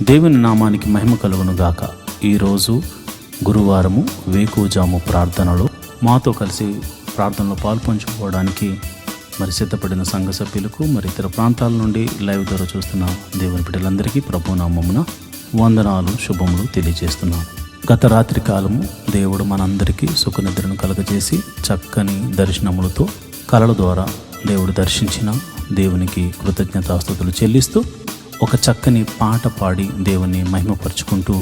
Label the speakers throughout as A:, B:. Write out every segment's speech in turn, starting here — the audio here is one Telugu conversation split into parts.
A: దేవుని నామానికి మహిమ కలుగును గాక. ఈరోజు గురువారము వేకువజాము ప్రార్థనలో మాతో కలిసి ప్రార్థనలో పాల్పంచుకోవడానికి సిద్ధపడిన సంఘ సభ్యులకు ఇతర ప్రాంతాల నుండి లైవ్ ద్వారా చూస్తున్న దేవుని బిడ్డలందరికీ ప్రభునామమున వందనాలు శుభములు తెలియజేస్తున్నాం. గత రాత్రి కాలము దేవుడు మనందరికీ సుఖనిద్రను కలగజేసి చక్కని దర్శనములతో కలల ద్వారా దేవుడు దర్శించిన దేవునికి కృతజ్ఞతాస్తుతులు చెల్లిస్తూ ఒక చక్కని పాట పాడి దేవుని మహిమపరుచుకుంటూ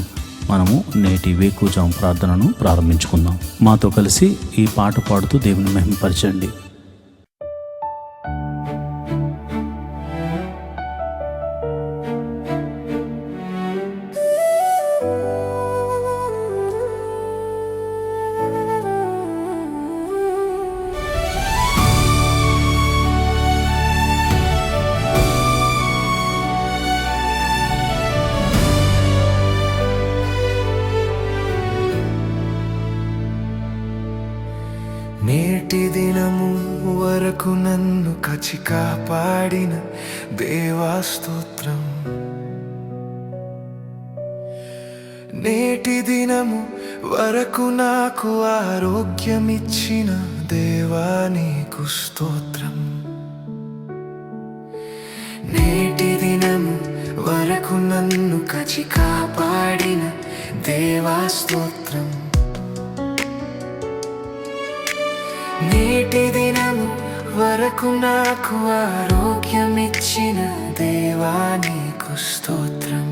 A: మనము నేటి వేకువజాము ప్రార్థనను ప్రారంభించుకుందాం. మాతో కలిసి ఈ పాట పాడుతూ దేవుని మహిమపరచండి.
B: నేటి దినము వరకు నన్ను కాచి కాపాడిన దేవా స్తోత్రం. నేటి దినము వరకు నాకు ఆరోగ్యమిచ్చిన దేవా నీకు స్తోత్రం. నేటి దినము వరకు నన్ను కాచి కాపాడిన దేవా స్తోత్రం. నేటి దినము వరకు నాకు ఆరోగ్యమిచ్చిన దేవా నీకు స్తోత్రం.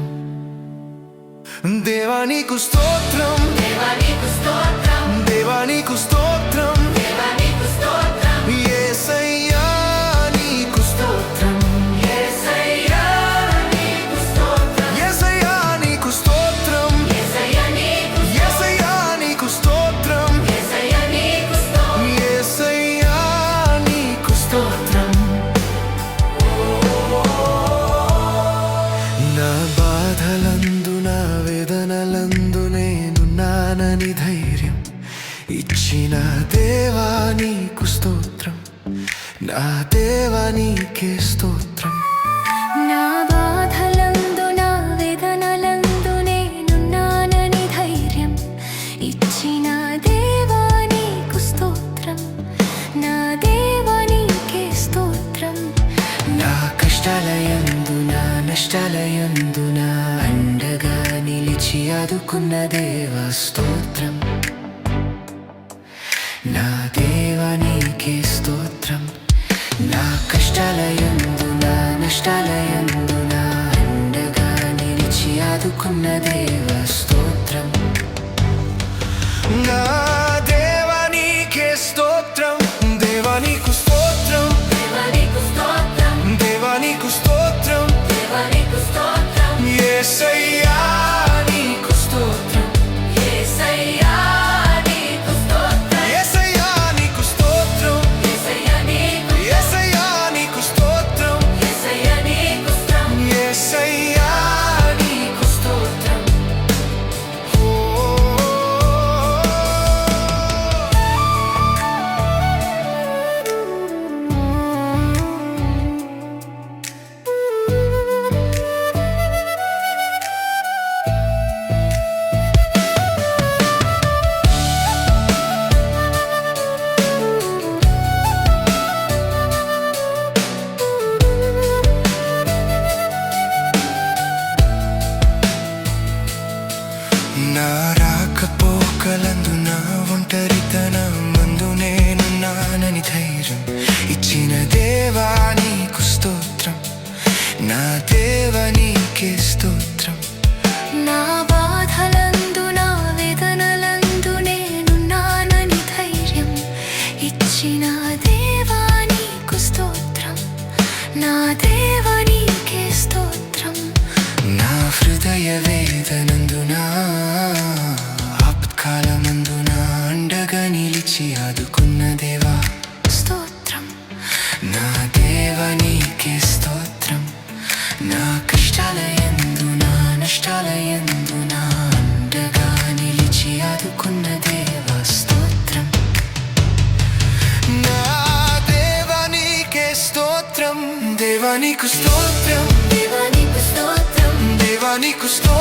B: దేవా నీకు స్తోత్రం, దేవా నీకు స్తోత్రం, దేవా నీకు స్తోత్రం, దేవా నీకు స్తోత్రం. యేసయ్యా నీకు స్తోత్రం, యేసయ్యా నీకు స్తోత్రం, యేసయ్యా నీకు స్తోత్రం, యేసయ్యా నీకు స్తోత్రం, యేసయ్యా నీకు స్తోత్రం, యేసయ్యా నీకు స్తోత్రం. నా బాధలందు నా వేదనలందు నేనున్నానని ధైర్యం ఇచ్చిన దేవా నీకు స్తోత్రం. నా దేవా నీకే స్తోత్రం.
C: నా బాధలందు నా వేదనలందు నేనున్నానని ధైర్యం ఇచ్చిన దేవా నీకు స్తోత్రం. నా దేవా నీకే స్తోత్రం.
B: నా కష్టాలయందు నా నష్టాలయందు నా అండగా నిలిచి ఆదుకున్న దేవా స్తోత్రం. నా దేవా నీకే స్తోత్రం. నా కష్టాలయందు నా నష్టాలయందు నా అండగా నిలిచి ఆదుకున్న దేవా స్తోత్రం. నా దేవా నీకే స్తోత్రం. దేవా నీకు స్తోత్రం,
C: దేవా నీకు స్తోత్రం,
B: దేవా నీకు స్తోత్రం,
C: దేవా నీకు స్తోత్రం.
B: యేసయ్యా నీకు స్తోత్రం,
C: యేసయ్యా నీకు స్తోత్రం,
B: యేసయ్యా నీకు స్తోత్రం,
C: యేసయ్యా నీకు
B: యేసయ్యా నీకు స్తోత్రం,
C: యేసయ్యా నీకు స్తోత్రం.
B: యేసయ్యా నీకు స్తోత్రం. నా రాకపోకలందు నా ఒంటరితనం మందు నేనున్నానని ధైర్యం ఇచ్చిన దేవా నీకు స్తోత్రం. నా దేవా నీకే స్తోత్రం.
C: నా బాధలందు నా వేదనలందు నేనున్నానని ధైర్యం ఇచ్చిన దేవా నీకు స్తోత్రం. నా దేవా నీకే స్తోత్రం.
B: నా హృదయ వేదనందున ఆపత్కాలమందున అండగా నిలిచి ఆదుకున్న దేవా
C: స్తోత్రం.
B: నా దేవా నీకే స్తోత్రం. నా కష్టాలయందు నా నష్టాలయందు నా అండగా నిలిచి ఆదుకున్న దేవా స్తోత్రం. నా దేవా నీకే స్తోత్రం. దేవా నీకు స్తోత్రం,
C: దేవా నీకు స్తోత్రం,
B: దేవా నీకు స్తోత్రం.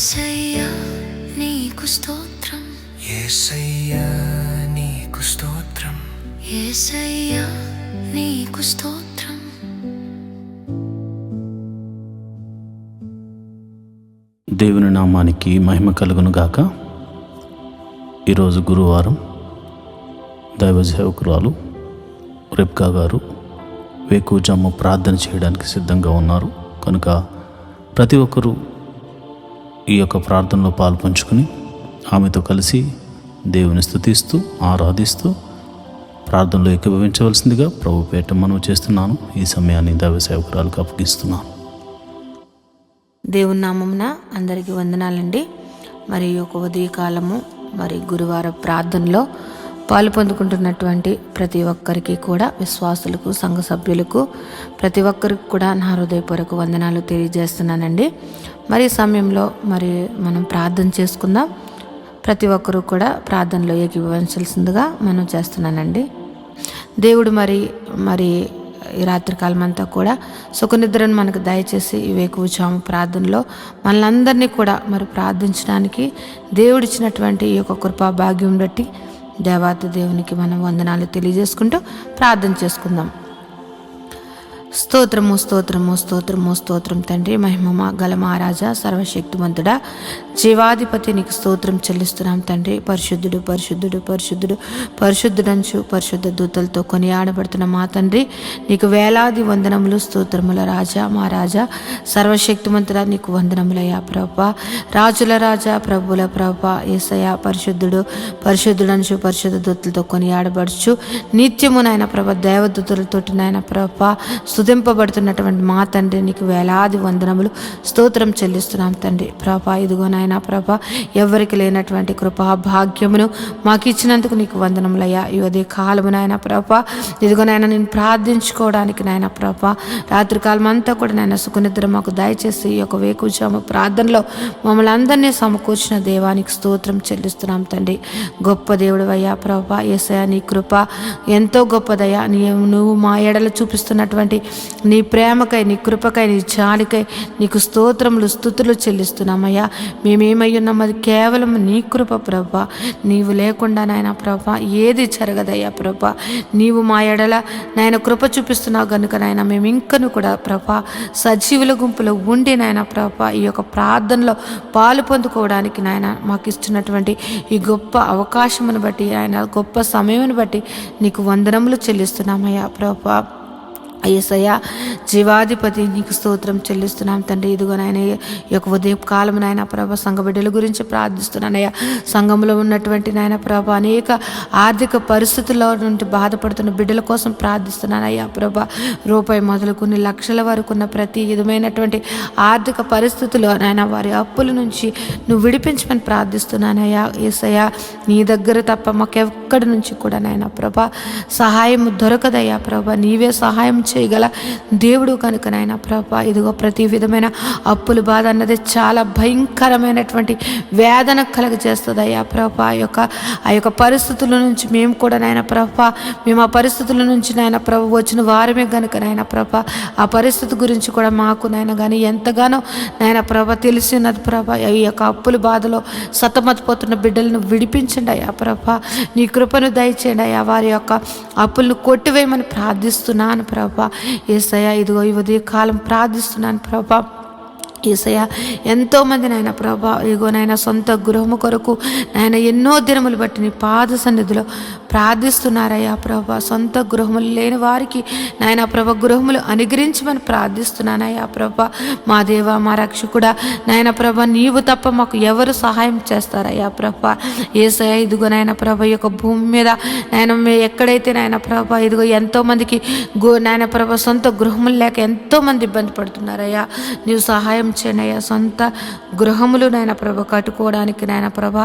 C: యేసయ్యా నీకు స్తోత్రం,
B: యేసయ్యా నీకు స్తోత్రం,
C: యేసయ్యా నీకు స్తోత్రం.
A: దేవుని నామానికి మహిమ కలుగును గాక. ఈరోజు గురువారం. దైవ సేవకురాలు రెబ్కా గారు వేకువజాము ప్రార్థన చేయడానికి సిద్ధంగా ఉన్నారు. కనుక ప్రతి ఒక్కరూ ఈ యొక్క ప్రార్థనలో పాల్పంచుకుని ఆమెతో కలిసి దేవుని స్తుతిస్తూ ఆరాధిస్తూ ప్రార్థనలో ఏకీభవించవలసిందిగా ప్రభు పేట మనవి చేస్తున్నాను. ఈ సమయాన్ని దైవ సేవకురాలకు అప్పగిస్తున్నాను.
D: దేవుని నామమున అందరికీ వందనాలండి. మరి ఈ యొక్క ఉదయకాలము మరి గురువార ప్రార్థనలో పాలు పొందుకుంటున్నటువంటి ప్రతి ఒక్కరికి కూడా, విశ్వాసులకు, సంఘ సభ్యులకు, ప్రతి ఒక్కరికి కూడా నా హృదయపూర్వక వందనాలు తెలియజేస్తున్నానండి. మరి ఈ సమయంలో మరి మనం ప్రార్థన చేసుకుందాం. ప్రతి ఒక్కరూ కూడా ప్రార్థనలో ఏకీభవించాల్సిందిగా మనం చేస్తున్నానండి. దేవుడు మరి ఈ రాత్రికాలం అంతా కూడా సుఖనిద్రను మనకు దయచేసి ఈ వేకువజాము ప్రార్థనలో మనలందరినీ కూడా మరి ప్రార్థించడానికి దేవుడిచ్చినటువంటి ఈ యొక్క కృపా భాగ్యం బట్టి దేవాతి దేవునికి మనం వందనాలు తెలియజేసుకుంటూ ప్రార్థన చేసుకుందాం. స్తోత్రము స్తోత్రము స్తోత్రము స్తోత్రం తండ్రి, మహిమ గల మహారాజా, సర్వశక్తిమంతుడా, జీవాధిపతి నీకు స్తోత్రం చెల్లిస్తున్నాం తండ్రి. పరిశుద్ధుడు పరిశుద్ధుడు పరిశుద్ధుడు పరిశుద్ధుడంచు పరిశుద్ధ దూతలతో కొనియాడబడుతున్న మా తండ్రి, నీకు వేలాది వందనములు స్తోత్రముల రాజా, మా రాజా, సర్వశక్తిమంతుడా నీకు వందనములయ్యా ప్రభా. రాజుల రాజా, ప్రభుల ప్రభా, యేసయ్యా పరిశుద్ధుడు పరిశుద్ధుడంచు పరిశుద్ధ దూతలతో కొనియాడబడుచు నిత్యము నాయన ప్రభ దేవదూతలతోటి నాయన ప్రభా స్తుతింపబడుతున్నటువంటి మా తండ్రి, నీకు వేలాది వందనములు స్తోత్రం చెల్లిస్తున్నాం తండ్రి. ప్రభా ఇదిగో నాయన ప్రభా, ఎవరికి లేనటువంటి కృపా భాగ్యమును మాకు ఇచ్చినందుకు నీకు వందనములయ్యా. ఈ ఉదయ కాలము నాయన ప్రభా, ఇదిగో నాయన నేను ప్రార్థించుకోవడానికి నాయన ప్రభా రాత్రికాలం అంతా కూడా నాయన సుఖనిద్ర మాకు దయచేసి ఈ యొక్క వేకువజాము ప్రార్థనలో మమ్మల్ని అందరినీ సమకూర్చిన దేవానికి స్తోత్రం చెల్లిస్తున్నాం తండ్రి. గొప్ప దేవుడు అయ్యా ప్రభా, యేసయ్యా నీ కృప ఎంతో గొప్పదయ్యా. నువ్వు మా ఎడల చూపిస్తున్నటువంటి నీ ప్రేమకై, నీ కృపకై, నీ జాలికై నీకు స్తోత్రములు స్తుతులు చెల్లిస్తున్నామయ్యా. మేమేమై ఉన్నాం అది కేవలం నీ కృప ప్రభా. నీవు లేకుండా నాయన ప్రభా ఏది జరగదయ్యా ప్రభా. నీవు మా ఎడల నాయన కృప చూపిస్తున్నావు కనుక నాయన మేము ఇంకను కూడా ప్రభా సజీవుల గుంపులో ఉండి నాయన ప్రభా ఈ యొక్క ప్రార్థనలో పాలు పొందుకోవడానికి నాయన మాకు ఇస్తున్నటువంటి ఈ గొప్ప అవకాశమును బట్టి, ఆయన గొప్ప సమయమును బట్టి నీకు వందనములు చెల్లిస్తున్నామయ్యా ప్రభా. యేసయ్యా జీవాధిపతి నీకు స్తోత్రం చెల్లిస్తున్నాం తండ్రి. ఇదిగో నాయన ఈ యొక్క ఉదయ కాలం నాయన ప్రభ సంఘ బిడ్డల గురించి ప్రార్థిస్తున్నానయ్యా. సంఘంలో ఉన్నటువంటి నాయన ప్రభ అనేక ఆర్థిక పరిస్థితుల్లో నుండి బాధపడుతున్న బిడ్డల కోసం ప్రార్థిస్తున్నానయ్యా ప్రభ. రూపాయి మొదలుకొని లక్షల వరకు ఉన్న ప్రతి విధమైనటువంటి ఆర్థిక పరిస్థితుల్లో నాయన వారి అప్పుల నుంచి నువ్వు విడిపించమని ప్రార్థిస్తున్నానయ్యా. యేసయ్యా నీ దగ్గర తప్ప మాకెక్కడి నుంచి కూడా నాయన ప్రభ సహాయం దొరకదయ్యా ప్రభ. నీవే సహాయం చేయగల దేవుడు కనుక నాయన ప్రభా ఇదిగో ప్రతి విధమైన అప్పుల బాధ అన్నది చాలా భయంకరమైనటువంటి వేదన కలగజేస్తుంది అయ్యా ప్రభా. ఆ యొక్క పరిస్థితుల నుంచి మేము కూడా నాయన ప్రభా, మేము ఆ పరిస్థితుల నుంచి నాయన ప్రభ వచ్చిన వారమే కనుక నాయన ప్రభా ఆ పరిస్థితి గురించి కూడా మాకు నాయన కానీ ఎంతగానో నాయన ప్రభ తెలిసినది ప్రభా. ఈ యొక్క అప్పుల బాధలో సతమతపోతున్న బిడ్డలను విడిపించండి అయ్యా ప్రభా. నీ కృపను దయచేయండి అయ్యా. వారి యొక్క అప్పులను కొట్టివేయమని ప్రార్థిస్తున్నాను ప్రభా. యేసయ్యా ఇదిగో ఈ ఉదయ కాలం ప్రార్థిస్తున్నాను ప్రభా. యేసయ్యా ఎంతోమంది నాయన ప్రభా ఇగో నాయన సొంత గృహము కొరకు నాయన ఎన్నో దినములు బట్టి నీ పాద సన్నిధిలో ప్రార్థిస్తున్నారయ్యా ప్రభా. సొంత గృహములు లేని వారికి నాయన ప్రభ గృహములు అనుగ్రహించమని ప్రార్థిస్తున్నానయ్యా ప్రభా. మా దేవా మా రక్షకుడా నాయన ప్రభ నీవు తప్ప మాకు ఎవరు సహాయం చేస్తారయ్యా ప్రభా. యేసయ్యా ఇదిగో నాయన ప్రభ ఈ యొక్క భూమి మీద నాయన ఎక్కడైతే నాయన ప్రభ ఇదిగో ఎంతోమందికి నాయన ప్రభ సొంత గృహములు లేక ఎంతోమంది ఇబ్బంది పడుతున్నారయ్యా. నీవు సహాయం చేయండి అయ్యా. సొంత గృహములు నాయన ప్రభ కట్టుకోవడానికి నాయన ప్రభ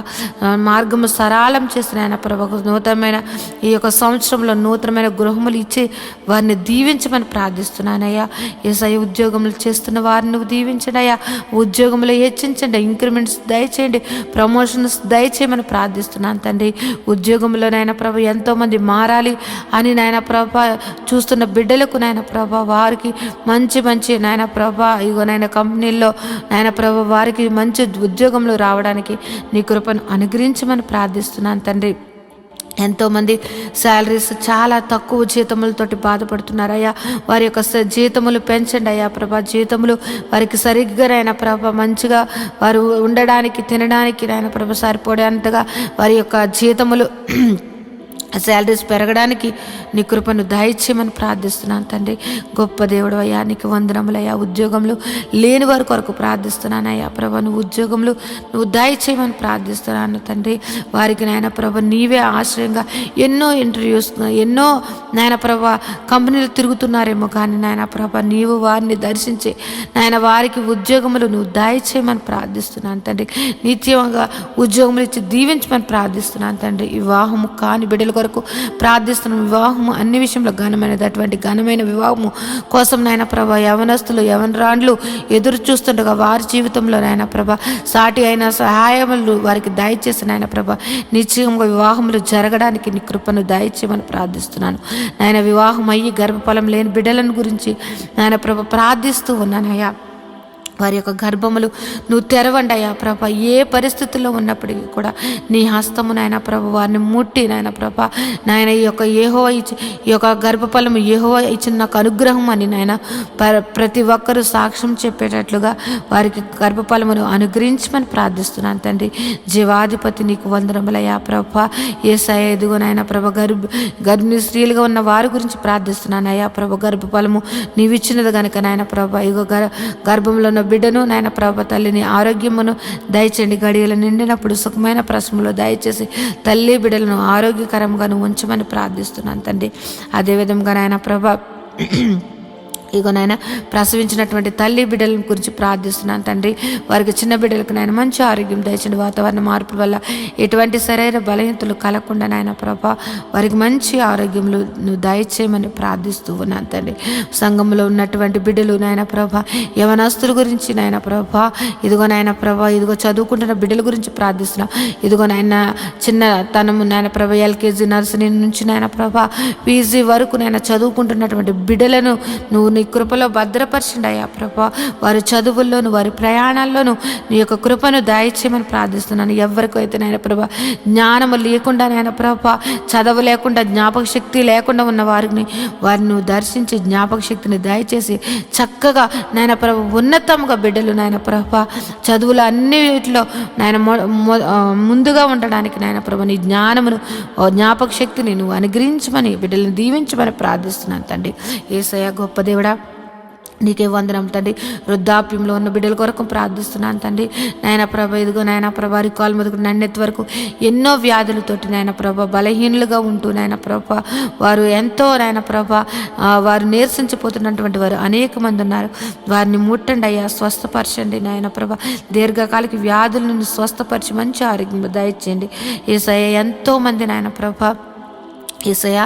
D: మార్గము సరళం చేసి నాయన ప్రభ నూతనమైన నూతనమైన ఈ యొక్క సంవత్సరంలో నూతనమైన గృహములు ఇచ్చి వారిని దీవించమని ప్రార్థిస్తున్నానయ్యా. యేసయ్య ఉద్యోగములు చేస్తున్న వారిని నువ్వు దీవించండి అయ్యా. ఉద్యోగంలో హెచ్చించండి, ఇంక్రిమెంట్స్ దయచేయండి, ప్రమోషన్స్ దయచేయమని ప్రార్థిస్తున్నాను తండ్రి. ఉద్యోగంలో నాయన ప్రభ ఎంతోమంది మారాలి అని నాయన ప్రభ చూస్తున్న బిడ్డలకు నాయన ప్రభ వారికి మంచి మంచి నాయన ప్రభ ఇగో నాయన కంపెనీల్లో నాయన ప్రభ వారికి మంచి ఉద్యోగంలో రావడానికి నీ కృపను అనుగ్రహించమని ప్రార్థిస్తున్నాను తండ్రి. ఎంతోమంది శాలరీస్ చాలా తక్కువ జీతములతోటి బాధపడుతున్నారయ్యా. వారి యొక్క జీతములు పెంచండి అయ్యా ప్రభా. జీతములు వారికి సరిగ్గా నాయన ప్రభ మంచిగా వారు ఉండడానికి తినడానికి నాయన ప్రభ సరిపోయేంతగా వారి యొక్క జీతములు శాలరీస్ పెరగడానికి నీ కృపను దయచేయమని ప్రార్థిస్తున్నాను తండ్రి. గొప్ప దేవుడు అయ్యా, నీకు వందనములయ్యా. ఉద్యోగంలో లేని వారి కొరకు ప్రార్థిస్తున్నాను అయ్యా ప్రభా. నువ్వు ఉద్యోగంలో నువ్వు దయచేయమని ప్రార్థిస్తున్నాను తండ్రి. వారికి నాయన ప్రభ నీవే ఆశ్రయంగా ఎన్నో ఇంటర్వ్యూస్ ఎన్నో నాయన ప్రభ కంపెనీలు తిరుగుతున్నారేమో కానీ నాయన ప్రభ నీవు వారిని దర్శించి నాయన వారికి ఉద్యోగములు నువ్వు దయచేయమని ప్రార్థిస్తున్నాను తండ్రి. నిత్యంగా ఉద్యోగములు ఇచ్చి దీవించమని ప్రార్థిస్తున్నాను తండ్రి. వివాహము కాని బిడ్డల కొరకు ప్రార్థిస్తున్నాం. వివాహము అన్ని విషయంలో ఘనమైనది. అటువంటి ఘనమైన వివాహము కోసం నాయన ప్రభ యవనస్తులు యవనరాండ్లు ఎదురు చూస్తుండగా వారి జీవితంలో నాయన ప్రభ సాటి అయిన సహాయములు వారికి దయచేసి నాయన ప్రభ నిశ్చయంగా వివాహములు జరగడానికి నీ కృపను దయచేయమని ప్రార్థిస్తున్నాను నాయన. వివాహం అయ్యి గర్భఫలం లేని బిడ్డలను గురించి నాయన ప్రభ ప్రార్థిస్తూ ఉన్నానయ్యా. వారి యొక్క గర్భములు నువ్వు తెరవండి అయ్యా ప్రభ. ఏ పరిస్థితుల్లో ఉన్నప్పటికీ కూడా నీ హస్తము నాయన ప్రభ వారిని ముట్టి నాయన ప్రభ నాయన ఈ యొక్క గర్భఫలము యెహోవా ఇచ్చిన నాకు అనుగ్రహం అని నాయన ప్రతి ఒక్కరూ సాక్ష్యం చెప్పేటట్లుగా వారికి గర్భఫలమును అనుగ్రహించమని ప్రార్థిస్తున్నాను తండ్రి. జీవాధిపతి నీకు వందనములయ్యా ప్రభ. యేసయ్య ఎదుగు నాయన ప్రభ గర్భిణీ స్త్రీలుగా ఉన్న వారి గురించి ప్రార్థిస్తున్నాను అయ్యా ప్రభ. గర్భఫలము నీవిచ్చినది కనుక నాయన ప్రభ ఇగో గర్భంలో ఉన్న బిడ్డను నాయన ప్రభ తల్లిని ఆరోగ్యమును దయచేయండి. గడియలు నిండినప్పుడు సుఖమైన ప్రసములో దయచేసి తల్లి బిడ్డలను ఆరోగ్యకరంగా ఉంచమని ప్రార్థిస్తున్నాను తండ్రి. అదేవిధంగా నాయన ప్రభ ఇగో నాయన ప్రసవించినటువంటి తల్లి బిడ్డల గురించి ప్రార్థిస్తున్నాను తండ్రి. వారికి చిన్న బిడ్డలకు నాయన మంచి ఆరోగ్యం దయచండి. వాతావరణ మార్పుల వల్ల ఎటువంటి శరీర బలహీనతలు కలగకుండా నాయన ప్రభ వారికి మంచి ఆరోగ్యంలో నువ్వు దయచేయమని ప్రార్థిస్తూ ఉన్నాను తండ్రి. సంఘంలో ఉన్నటువంటి బిడ్డలు నాయన ప్రభ యవనస్తుల గురించి నాయన ప్రభ ఇదిగో నాయన ప్రభ ఇదిగో చదువుకుంటున్న బిడ్డల గురించి ప్రార్థిస్తున్నాం. ఇదిగో నాయన చిన్న తనము నాయన ప్రభ ఎల్కేజీ నర్సరీ నుంచి నాయన ప్రభ పీజీ వరకు నాయన చదువుకుంటున్నటువంటి బిడ్డలను నువ్వు నీ కృపలో భద్రపరచండి అయ్యా ప్రభా. వారి చదువుల్లోను వారి ప్రయాణాల్లోనూ నీ యొక్క కృపను దయచేయమని ప్రార్థిస్తున్నాను. ఎవరికైతే అయితే నాయన ప్రభా జ్ఞానము లేకుండా నాయన ప్రభా చదువు లేకుండా జ్ఞాపక శక్తి లేకుండా ఉన్న వారిని నువ్వు దర్శించి జ్ఞాపక శక్తిని దయచేసి చక్కగా నాయన ప్రభ ఉన్నతముగా బిడ్డలు నాయన ప్రభా చదువులు అన్నిటిలో నాయన ముందుగా ఉండడానికి నాయన ప్రభ నీ జ్ఞానమును జ్ఞాపక శక్తిని నువ్వు అనుగ్రహించమని బిడ్డలను దీవించమని ప్రార్థిస్తున్నాను తండ్రి. యేసయ్య గొప్ప దేవుడా నీకే వందనం తండ్రి. వృద్ధాప్యంలో ఉన్న బిడ్డల కొరకు ప్రార్థిస్తున్నాను తండ్రి. నాయన ప్రభ ఇదిగో నాయన ప్రభ రికాల్ మొదలు నన్నెత్తి వరకు ఎన్నో వ్యాధులతోటి నాయన ప్రభ బలహీనులుగా ఉంటూ నాయన ప్రభ వారు ఎంతో నాయన ప్రభ వారు నీరసించిపోతున్నటువంటి వారు అనేక మంది ఉన్నారు. వారిని ముట్టండి అయ్యా, స్వస్థపరచండి నాయన ప్రభ. దీర్ఘకాలిక వ్యాధులను స్వస్థపరిచి మంచి ఆరోగ్యం దయచేయండి. యేసయ్య ఎంతో మంది నాయన ప్రభ యేసయ్య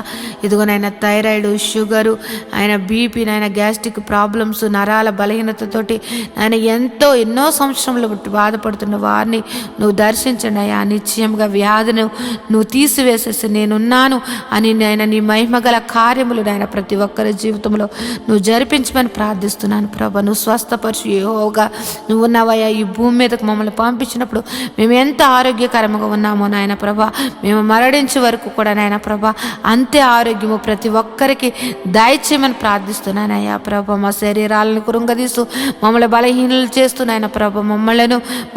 D: ఇదిగోనైనా థైరాయిడ్ షుగరు ఆయన బీపీ నాయన గ్యాస్ట్రిక్ ప్రాబ్లమ్స్ నరాల బలహీనతతోటి ఆయన ఎన్నో సంవత్సరంలో బాధపడుతున్న వారిని నువ్వు దర్శించండి అయ్యా. నిశ్చయంగా వ్యాధిని నువ్వు తీసివేసేసి నేనున్నాను అని నాయన నీ మహిమగల కార్యములు నాయన ప్రతి ఒక్కరి జీవితంలో నువ్వు జరిపించమని ప్రార్థిస్తున్నాను ప్రభా. నువ్వు స్వస్థపరిచి యెహోవాగా నువ్వు ఉన్నావయ్యా. ఈ భూమి మీదకు మమ్మల్ని పంపించినప్పుడు మేము ఎంత ఆరోగ్యకరంగా ఉన్నామో నాయన ప్రభా మేము మరణించే వరకు కూడా నాయన ప్రభా అంతే ఆరోగ్యము ప్రతి ఒక్కరికి దయచేయమని ప్రార్థిస్తున్నానయ్యా ప్రభ. మా శరీరాలను కృంగదీస్తూ మమ్మల్ని బలహీనలు చేస్తున్నాయన ప్రభ.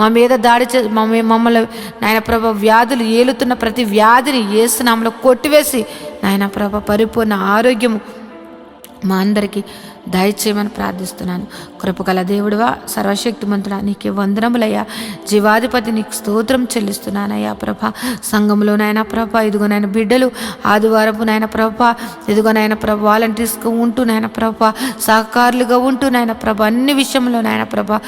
D: మా మీద దాడి మమ్మల్ని నాయన ప్రభ వ్యాధులు ఏలుతున్న ప్రతి వ్యాధిని యేసు నామములో కొట్టివేసి నాయన ప్రభ పరిపూర్ణ ఆరోగ్యము మా అందరికీ దయచేయమని ప్రార్థిస్తున్నాను. కృపగల దేవుడివా, సర్వశక్తిమంతుడా, నీకే వందనములయ్యా. జీవాధిపతి నీకు స్తోత్రం చెల్లిస్తున్నానయ్యా ప్రభా. సంఘంలోనైనా ప్రభా ఇదిగోనైనా బిడ్డలు ఆదివారపు నాయన ప్రభా ఇదిగోనైనా ప్రభా వాలంటీర్స్గా ఉంటూ నాయన ప్రభా సహకారులుగా ఉంటూ నాయన ప్రభా అన్ని విషయంలో నాయన ప్రభా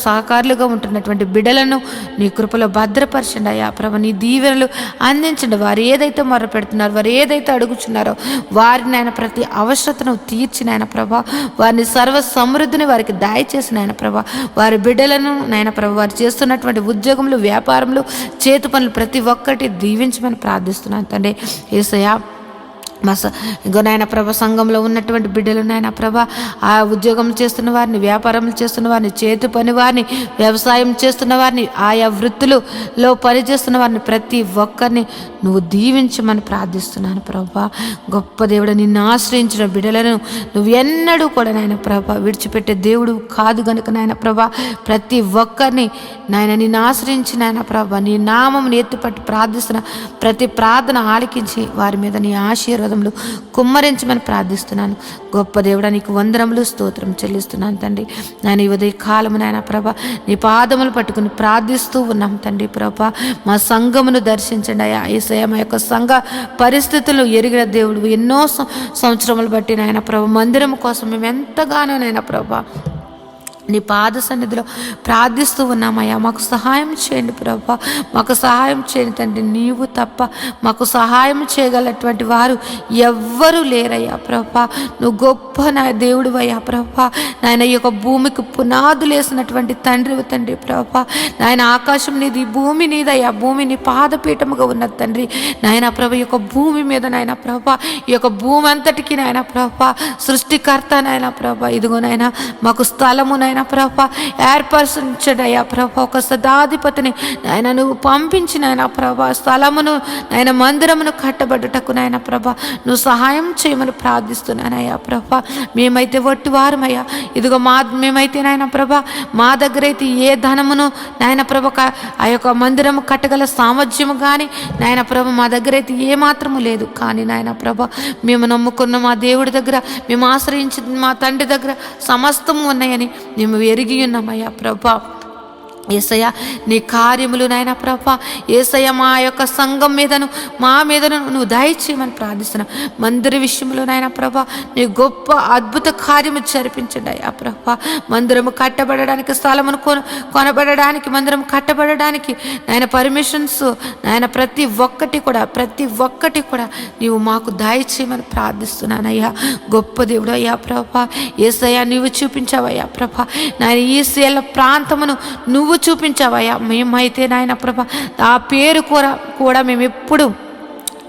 D: సహకారులుగా ఉంటున్నటువంటి బిడ్డలను నీ కృపలో భద్రపరచండి అయ్యా ప్రభా. నీ దీవెనలు అందించండి. వారు ఏదైతే మొర పెడుతున్నారో, వారు ఏదైతే అడుగుచున్నారో వారిని ఆయన ప్రతి అవసరతను తీర్చిన ఆయన ప్రభా, వారిని సర్వ సమృద్ధిని వారికి దయచేసిన ఆయన ప్రభా, వారి బిడ్డలను నాయన ప్రభా వారు చేస్తున్నటువంటి ఉద్యోగములు, వ్యాపారములు, చేతి పనులు ప్రతి ఒక్కటి దీవించమని ప్రార్థిస్తున్నాను తండ్రి. యేసయ్యా ఇంకో నాయన ప్రభ సంఘంలో ఉన్నటువంటి బిడ్డలు నాయన ప్రభ ఆ ఉద్యోగం చేస్తున్న వారిని, వ్యాపారం చేస్తున్న వారిని, చేతి పని వారిని, వ్యవసాయం చేస్తున్న వారిని, ఆయా వృత్తులలో పనిచేస్తున్న వారిని ప్రతి ఒక్కరిని నువ్వు దీవించమని ప్రార్థిస్తున్నాను ప్రభా. గొప్ప దేవుడు, నిన్ను ఆశ్రయించిన బిడ్డలను నువ్వు ఎన్నడూ కూడా నాయన ప్రభ విడిచిపెట్టే దేవుడు కాదు గనుక నాయన ప్రభ ప్రతి ఒక్కరిని నాయన నిన్ను ఆశ్రయించి నాయన ప్రభ నీ నామం ఎత్తిపట్టి ప్రార్థిస్తున్న ప్రతి ప్రార్థన ఆలకించి వారి మీద నీ ఆశీర్వాదములు కుమ్మరించమని ప్రార్థిస్తున్నాను. గొప్ప దేవుడా, నీకు వందనములు స్తోత్రం చెల్లిస్తున్నాను తండ్రి. నేను ఈ ఉదయ కాలము నాయన ప్రభ నీ పాదములు పట్టుకుని ప్రార్థిస్తూ ఉన్నాం తండ్రి ప్రభ. మా సంఘమును దర్శించండి అయ్యా. యేసయ్య మా యొక్క సంఘ పరిస్థితులు ఎరిగిన దేవుడు. ఎన్నో సంవత్సరములు బట్టి నాయన ప్రభ మందిరం కోసం మేము ఎంతగానో నాయన ప్రభ నీ పాద సన్నిధిలో ప్రార్థిస్తూ ఉన్నామయ్యా. మాకు సహాయం చేయండి ప్రభా, మాకు సహాయం చేయండి తండ్రి. నీవు తప్ప మాకు సహాయం చేయగలటువంటి వారు ఎవ్వరూ లేరయ్యా ప్రభా. నువ్వు గొప్ప నా దేవుడు అయ్యా ప్రభా. నాయన ఈ యొక్క భూమికి పునాదులు వేసినటువంటి తండ్రి ప్రభా. నాయన ఆకాశం నీది, భూమి నీదయ్యా. భూమి నీ పాదపీఠముగా ఉన్నది తండ్రి. నాయన ప్రభా ఈ యొక్క భూమి మీద నాయన ప్రభా ఈ యొక్క భూమి అంతటికి నాయన ప్రభా సృష్టికర్త నాయన ప్రభా ఇదిగో నాయన మాకు స్థలము నాయన ప్రభా ఏర్పరచండి అయ్యా ప్రభా. ఒక సదాధిపతిని నాయన నువ్వు పంపించిన ఆయన ప్రభా స్థలమును నాయన మందిరమును కట్టబడుటకు నాయన ప్రభా నువ్వు సహాయం చేయమని ప్రార్థిస్తున్నానయ్యా ప్రభా. మేమైతే వట్టి వారమయ్యా. ఇదిగో మేమైతే నాయన ప్రభా మా దగ్గర అయితే ఏ ధనమును నాయన ప్రభ ఆ యొక్క మందిరము కట్టగల సామర్థ్యము కానీ నాయన ప్రభ మా దగ్గర అయితే ఏ మాత్రము లేదు. కానీ నాయన ప్రభ మేము నమ్ముకున్న మా దేవుడి దగ్గర, మేము ఆశ్రయించిన మా తండ్రి దగ్గర సమస్తము ఉన్నాయని మేము ఎరిగి ఉన్నామయ్యా ప్రభా. యేసయ్య నీ కార్యములు నాయన ప్రభా యేసయ్య మా యొక్క సంఘం మీదను మా మీదను నువ్వు దయచేయమని ప్రార్థిస్తున్నాం. మందిర విషయంలో నాయన ప్రభా నీ గొప్ప అద్భుత కార్యము జరిపించండి అయ్యా ప్రభా. మందిరము కట్టబడడానికి, స్థలమును కొనబడడానికి, మందిరం కట్టబడడానికి నాయన పర్మిషన్స్ నాయన ప్రతి ఒక్కటి కూడా నీవు మాకు దయచేయమని ప్రార్థిస్తున్నానయ్యా. గొప్ప దేవుడు అయ్యా ప్రభా. యేసయ్య నీవు చూపించావయ్యా ప్రభా. నాయన ఈ శీల ప్రాంతమును నువ్వు చూపించావయ్యా. మేమైతే నాయన ప్రభా ఆ పేరు కూడా మేము ఎప్పుడు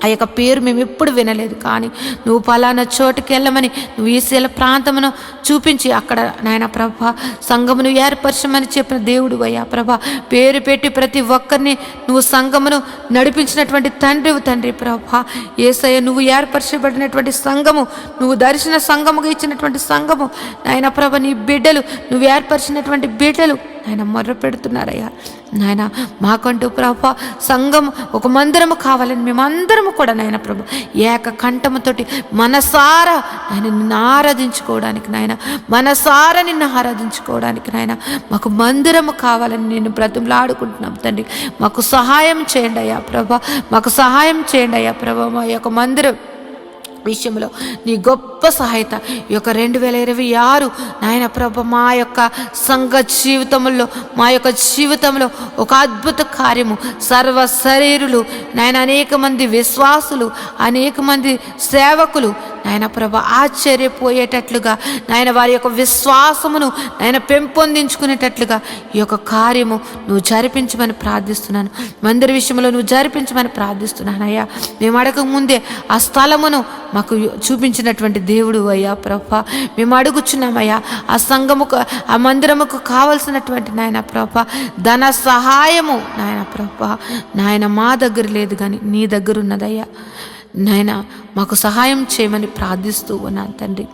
D: ఆ యొక్క పేరు మేము ఎప్పుడు వినలేదు. కానీ నువ్వు పలానా చోటుకి వెళ్ళమని నువ్వు ఈ శీల ప్రాంతమును చూపించి అక్కడ నాయన ప్రభా సంఘమును ఏర్పరచమని చెప్పిన దేవుడు అయ్యా ప్రభా. పేరు పెట్టి ప్రతి ఒక్కరిని నువ్వు సంఘమును నడిపించినటువంటి తండ్రి ప్రభా. యేసయ్య నువ్వు ఏర్పరచబడినటువంటి సంఘము, నువ్వు దర్శన సంఘముగా ఇచ్చినటువంటి సంఘము నాయన ప్రభ నీ బిడ్డలు, నువ్వు ఏర్పరిచినటువంటి బిడ్డలు ఆయన మొర్ర పెడుతున్నారయ్యా. నాయన మాకంటూ ప్రభా సంఘం ఒక మందిరము కావాలని మేమందరము కూడా నాయన ప్రభు ఏక కంఠముతోటి మనసారా ఆయన నిన్ను ఆరాధించుకోవడానికి నిన్ను ఆరాధించుకోవడానికి నాయన మాకు మందిరము కావాలని నేను బ్రతిమలాడుకుంటున్నాం తండ్రి. మాకు సహాయం చేయండి అయ్యా ప్రభా, మాకు సహాయం చేయండి అయ్యా ప్రభా. మా యొక్క మందిరం విషయంలో నీ గొప్ప సహాయత ఈ యొక్క 2026 నాయన ప్రభ మా యొక్క సంఘ జీవితంలో ఒక అద్భుత కార్యము, సర్వ శరీరులు నాయన అనేక మంది విశ్వాసులు, అనేక మంది సేవకులు నాయన ప్రభ ఆశ్చర్యపోయేటట్లుగా నాయన వారి యొక్క విశ్వాసమును నాయన పెంపొందించుకునేటట్లుగా ఈ యొక్క కార్యము నువ్వు జరిపించమని ప్రార్థిస్తున్నాను. మందిర విషయంలో నువ్వు జరిపించమని ప్రార్థిస్తున్నాను అయ్యా. మేము అడగక ముందే ఆ స్థలమును మాకు చూపించినటువంటి దేవుడు అయ్యా ప్రభా. మేము అడుగుచున్నామయ్యా ఆ సంఘముకు, ఆ మందిరముకు కావలసినటువంటి నాయన ప్రభా ధన సహాయము నాయన ప్రభా నాయన మా దగ్గర లేదు కానీ నీ దగ్గర ఉన్నదయ్యా. నాయన మాకు సహాయం చేయమని ప్రార్థిస్తూ ఉన్నాను తండ్రి.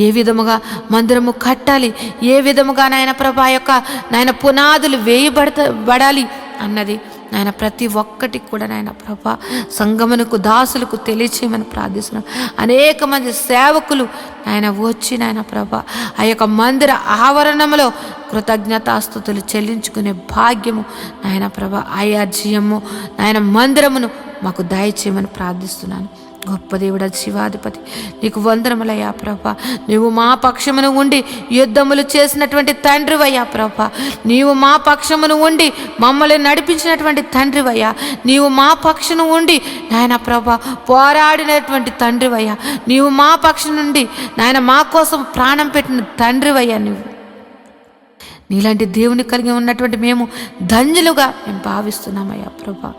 D: ఏ విధముగా మందిరము కట్టాలి, ఏ విధముగా నాయన ప్రభా యొక్క నాయన పునాదులు వేయబడాలి అన్నది నాయన ప్రతి ఒక్కటి కూడా నాయన ప్రభా సంగమునకు దాసులకు తెలియచేయమని ప్రార్థిస్తున్నాం. అనేక మంది సేవకులు నాయన వచ్చి నాయన ప్రభా ఆ యొక్క మందిర ఆవరణంలో కృతజ్ఞతాస్తుతులు చెల్లించుకునే భాగ్యము నాయన ప్రభా ఆయాజ్యము నాయన మందిరమును మాకు దయచేయమని ప్రార్థిస్తున్నాను. గొప్ప దేవుడా జీవాధిపతి నీకు వందనములయ్యా ప్రభా. నీవు మా పక్షమును ఉండి యుద్ధములు చేసినటువంటి తండ్రివయ్యా ప్రభా. నీవు మా పక్షమును ఉండి మమ్మల్ని నడిపించినటువంటి తండ్రివయ్యా. నీవు మా పక్షమును ఉండి నాయన ప్రభా పోరాడినటువంటి తండ్రివయ్యా. నీవు మా పక్షం నుండి నాయన మా కోసం ప్రాణం పెట్టిన తండ్రివయ్యా. నీలాంటి దేవుని కలిగి ఉన్నటువంటి మేము ధన్యులుగా మేము భావిస్తున్నామయ్యా ప్రభా.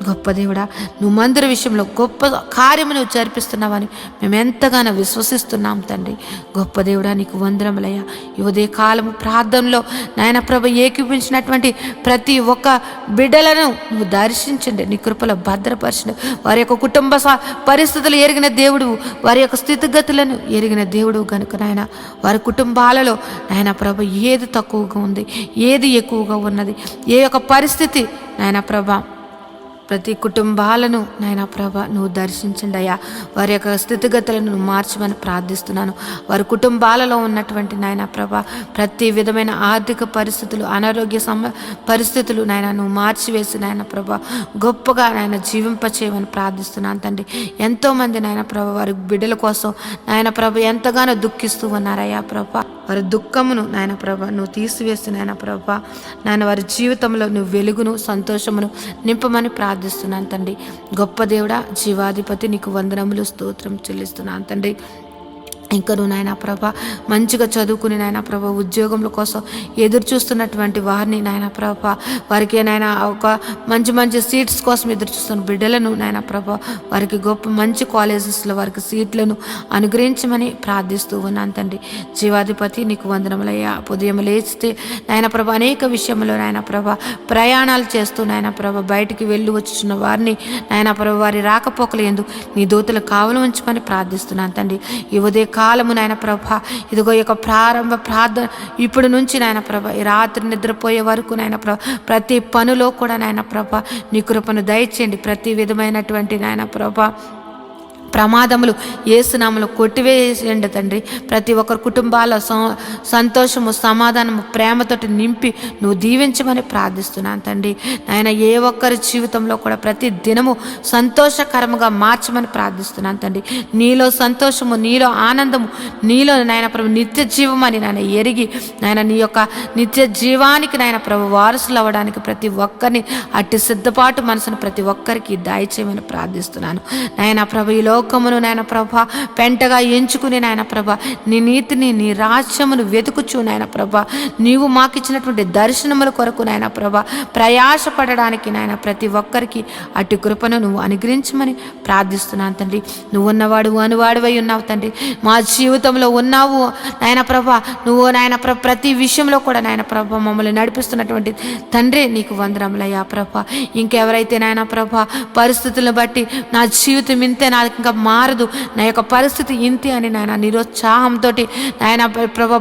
D: గొప్ప దేవుడా నువ్వు మందిర విషయంలో గొప్ప కార్యము నువ్వు జరిపిస్తున్నావని మేము ఎంతగానో విశ్వసిస్తున్నాం తండ్రి. గొప్ప దేవుడా నీకు వందనములయ్యా. ఈ ఉదయ కాలము ప్రార్థనలో నాయన ప్రభ ఏకీపించినటువంటి ప్రతి ఒక్క బిడ్డలను నువ్వు దర్శించండి, నీ కృపలో భద్రపరచండి. వారి యొక్క కుటుంబ పరిస్థితులు ఎరిగిన దేవుడు, వారి యొక్క స్థితిగతులను ఎరిగిన దేవుడు కనుక నాయన వారి కుటుంబాలలో నాయన ప్రభ ఏది తక్కువగా ఉంది, ఏది ఎక్కువగా ఉన్నది, ఏ యొక్క పరిస్థితి నాయన ప్రభ ప్రతి కుటుంబాలను నాయన ప్రభ నువ్వు దర్శించండి అయ్యా. వారి యొక్క స్థితిగతులను నువ్వు మార్చమని ప్రార్థిస్తున్నాను. వారి కుటుంబాలలో ఉన్నటువంటి నాయన ప్రభ ప్రతి విధమైన ఆర్థిక పరిస్థితులు, అనారోగ్య పరిస్థితులు నాయన నువ్వు మార్చివేసి నాయన ప్రభ గొప్పగా నాయన జీవింపచేయమని ప్రార్థిస్తున్నాను తండ్రి. ఎంతోమంది నాయన ప్రభ వారి బిడ్డల కోసం నాయన ప్రభ ఎంతగానో దుఃఖిస్తూ ఉన్నారయ్యా ప్రభ. వారి దుఃఖమును నాయన ప్రభ నువ్వు తీసివేసి నాయన ప్రభ నాయన వారి జీవితంలో నువ్వు వెలుగును సంతోషమును నింపమని ప్రార్థిస్తున్నాను తండ్రి. గొప్ప దేవుడా జీవాధిపతి నీకు వందనములు స్తోత్రం చెల్లిస్తున్నాను తండ్రి. ఇంకా నువ్వు నాయన ప్రభ మంచిగా చదువుకుని నాయన ప్రభ ఉద్యోగముల కోసం ఎదురు చూస్తున్నటువంటి వారిని నాయన ప్రభ వారికి నాయన ఒక మంచి మంచి సీట్స్ కోసం ఎదురు చూస్తున్న బిడ్డలను నాయన ప్రభ వారికి గొప్ప మంచి కాలేజెస్లో వారికి సీట్లను అనుగ్రహించమని ప్రార్థిస్తూ ఉన్నాను తండ్రి. జీవాధిపతి నీకు వందనములయ్యా. ఉదయం లేస్తే నాయన ప్రభ అనేక విషయంలో నాయన ప్రభ ప్రయాణాలు చేస్తూ నాయన ప్రభ బయటికి వెళ్ళి వచ్చుచున్న వారిని నాయన ప్రభ వారి రాకపోకలు ఎందుకు నీ దూతలు కావలు ఉంచమని ప్రార్థిస్తున్నాను తండ్రి. ఈ ఉదయ కాలము నాయన ప్రభ ఇదిగో యొక్క ప్రారంభ ప్రార్థన ఇప్పుడు నుంచి నాయన ప్రభ ఈ రాత్రి నిద్రపోయే వరకు నాయన ప్రభ ప్రతి పనిలో కూడా నాయన ప్రభ నీ కృపను దయచేయండి. ప్రతి విధమైనటువంటి నాయన ప్రభ ప్రమాదములు యేసునామములో కొట్టివేయండి తండ్రి. ప్రతి ఒక్కరి కుటుంబాల సంతోషము సమాధానము ప్రేమతోటి నింపి నువ్వు దీవించమని ప్రార్థిస్తున్నాను తండ్రి. నాయన ఏ ఒక్కరి జీవితంలో కూడా ప్రతి దినము సంతోషకరముగా మార్చమని ప్రార్థిస్తున్నాను తండ్రి. నీలో సంతోషము, నీలో ఆనందము, నీలో నాయన ప్రభు నిత్య జీవమని నాయన ఎరిగి నాయన నీ యొక్క నిత్య జీవానికి నాయన ప్రభు వారసులు అవ్వడానికి ప్రతి ఒక్కరిని అట్టి సిద్ధపాటు మనసును ప్రతి ఒక్కరికి దయచేయమని ప్రార్థిస్తున్నాను. నాయన ప్రభు ఈ లోకమును నాయన ప్రభ పెంటగా ఎంచుకుని నాయన ప్రభ నీ నీతిని నీ రాజ్యమును వెతుకుచు నాయన ప్రభ నీవు మాకిచ్చినటువంటి దర్శనముల కొరకు నాయన ప్రభ ప్రయాసపడడానికి నాయన ప్రతి ఒక్కరికి అటు కృపను నువ్వు అనుగ్రహించమని ప్రార్థిస్తున్నాను తండ్రి. నువ్వు ఉన్నవాడు అనువాడివై ఉన్నావు తండ్రి. మా జీవితంలో ఉన్నావు నాయన ప్రభ. నువ్వు నాయన ప్రభ ప్రతి విషయంలో కూడా నాయన ప్రభ మమ్మల్ని నడిపిస్తున్నటువంటి తండ్రి నీకు వందనములయ్యా ప్రభ. ఇంకెవరైతే నాయన ప్రభ పరిస్థితులను బట్టి నా జీవితం ఇంతే, నా ఇంకా మారదు, నా యొక్క పరిస్థితి ఇంతే అని నాయన నిరుత్సాహంతో నాయన ప్రభ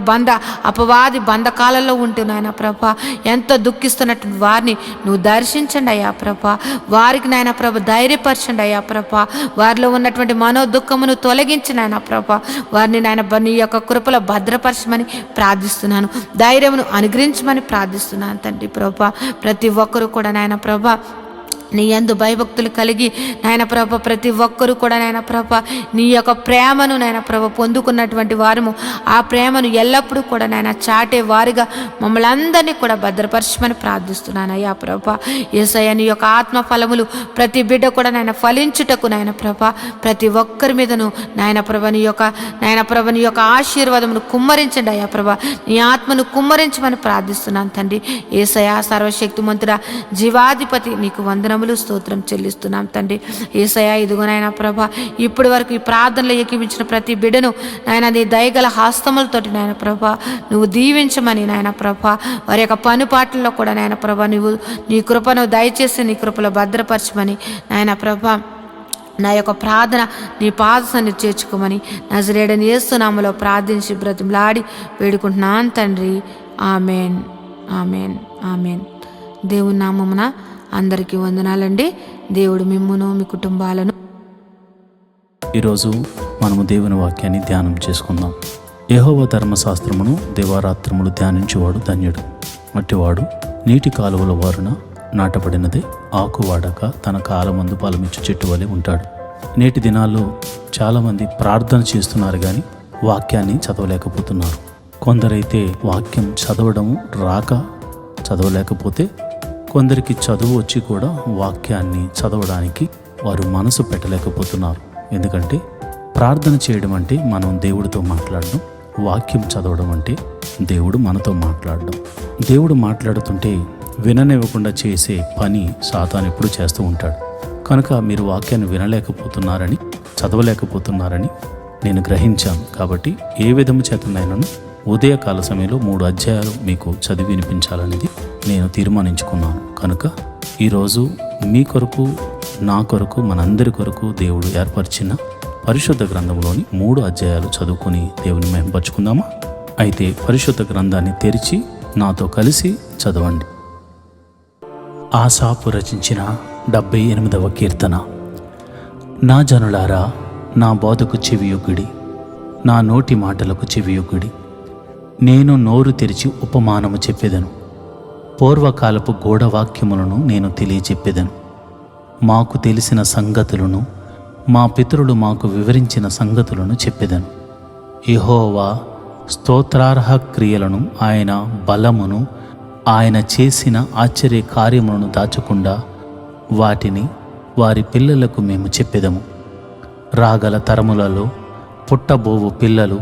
D: అపవాది బంధకాలలో ఉంటూ నాయన ప్రభ ఎంతో దుఃఖిస్తున్నట్టు వారిని నువ్వు దర్శించండి అయ్యా ప్రభ. వారికి నాయన ప్రభ ధైర్యపరచండి అయ్యా ప్రభ. వారిలో ఉన్నటువంటి మనోదుఃఖమును తొలగించి నాయన ప్రభ వారిని నాయన నీ యొక్క కృపలో భద్రపరచమని ప్రార్థిస్తున్నాను. ధైర్యమును అనుగ్రహించమని ప్రార్థిస్తున్నాను తండ్రి ప్రభ. ప్రతి ఒక్కరూ కూడా నాయన ప్రభ నీ యందు భయభక్తులు కలిగి నాయన ప్రభ ప్రతి ఒక్కరూ కూడా నాయన ప్రభ నీ యొక్క ప్రేమను నాయన ప్రభ పొందుకున్నటువంటి వారము ఆ ప్రేమను ఎల్లప్పుడూ కూడా నాయన చాటే వారిగా మమ్మల్ని అందరినీ కూడా భద్రపరచమని ప్రార్థిస్తున్నాను అయ్యా ప్రభ. యేసయ్య నీ యొక్క ఆత్మ ఫలములు ప్రతి బిడ్డ కూడా నాయన ఫలించుటకు నాయన ప్రభ ప్రతి ఒక్కరి మీదను నాయన ప్రభ నీ యొక్క ఆశీర్వాదమును కుమ్మరించండి అయ్యా ప్రభ. నీ ఆత్మను కుమ్మరించమని ప్రార్థిస్తున్నాను తండ్రి. యేసయ్య సర్వశక్తిమంతుడా జీవాధిపతి నీకు వందనములు స్తోత్రం చెల్లిస్తున్నాం తండ్రి. యేసయ్య ఇదిగో నాయన ప్రభ ఇప్పటి వరకు ఈ ప్రార్థనలో ఏకీవించిన ప్రతి బిడ్డను నాయన నీ దయగల హస్తములతోటి నాయన ప్రభ నువ్వు దీవించమని నాయన ప్రభ వారి యొక్క పనుపాట్లలో కూడా నాయన ప్రభ నువ్వు నీ కృపను దయచేసి నీ కృపలో భద్రపరచమని నాయన ప్రభ నా యొక్క ప్రార్థన నీ పాదసన్ని చేర్చుకోమని నజరేయుడైన యేసు నామములో ప్రార్థించి బ్రతిమలాడి వేడుకుంటున్నాను తండ్రి. Amen, amen, amen. దేవుని నామమున అందరికీ వందనాలండి. దేవుడు మిమ్మును మీ కుటుంబాలను.
A: ఈరోజు మనము దేవుని వాక్యాన్ని ధ్యానం చేసుకుందాం. యెహోవా ధర్మశాస్త్రమును దివారాత్రములు ధ్యానించేవాడు ధన్యుడు. మట్టివాడు నీటి కాలువల వారున నాటబడినదే, ఆకువాడక తన కాలమందు ఫలమిచ్చు చెట్టు వలె ఉంటాడు. నేటి దినాల్లో చాలామంది ప్రార్థన చేస్తున్నారు కానీ వాక్యాన్ని చదవలేకపోతున్నారు. కొందరైతే వాక్యం చదవడం రాక చదవలేకపోతే, కొందరికి చదువు వచ్చి కూడా వాక్యాన్ని చదవడానికి వారు మనసు పెట్టలేకపోతున్నారు. ఎందుకంటే ప్రార్థన చేయడం అంటే మనం దేవుడితో మాట్లాడడం, వాక్యం చదవడం అంటే దేవుడు మనతో మాట్లాడడం. దేవుడు మాట్లాడుతుంటే విననివ్వకుండా చేసే పని సాతాను ఎప్పుడు చేస్తూ ఉంటాడు. కనుక మీరు వాక్యాన్ని వినలేకపోతున్నారని, చదవలేకపోతున్నారని నేను గ్రహించాను. కాబట్టి ఏ విధము చేతనైనాను ఉదయకాల సమయంలో 3 అధ్యాయాలు మీకు చదివి వినిపించాలనేది నేను తీర్మానించుకున్నాను. కనుక ఈరోజు మీ కొరకు, నా కొరకు, మనందరి కొరకు దేవుడు ఏర్పరిచిన పరిశుద్ధ గ్రంథంలోని 3 అధ్యాయాలు చదువుకొని దేవుని మహిమపరుచుకుందామా? అయితే పరిశుద్ధ గ్రంథాన్ని తెరిచి నాతో కలిసి చదవండి. ఆసాపు రచించిన 78వ కీర్తన. నా జనులారా, నా బోధకు చెవియొగ్గుడి, నా నోటి మాటలకు చెవియొగ్గుడి. నేను నోరు తెరిచి ఉపమానము చెప్పెదను, పూర్వకాలపు గూఢవాక్యములను నేను తెలియచెప్పెదను. మాకు తెలిసిన సంగతులను, మా పితరులు మాకు వివరించిన సంగతులను చెప్పెదను. యెహోవా స్తోత్రార్హ క్రియలను, ఆయన బలమును, ఆయన చేసిన ఆశ్చర్య కార్యములను దాచకుండా వాటిని వారి పిల్లలకు మేము చెప్పెదము. రాగల తరములలో పుట్టబోవు పిల్లలు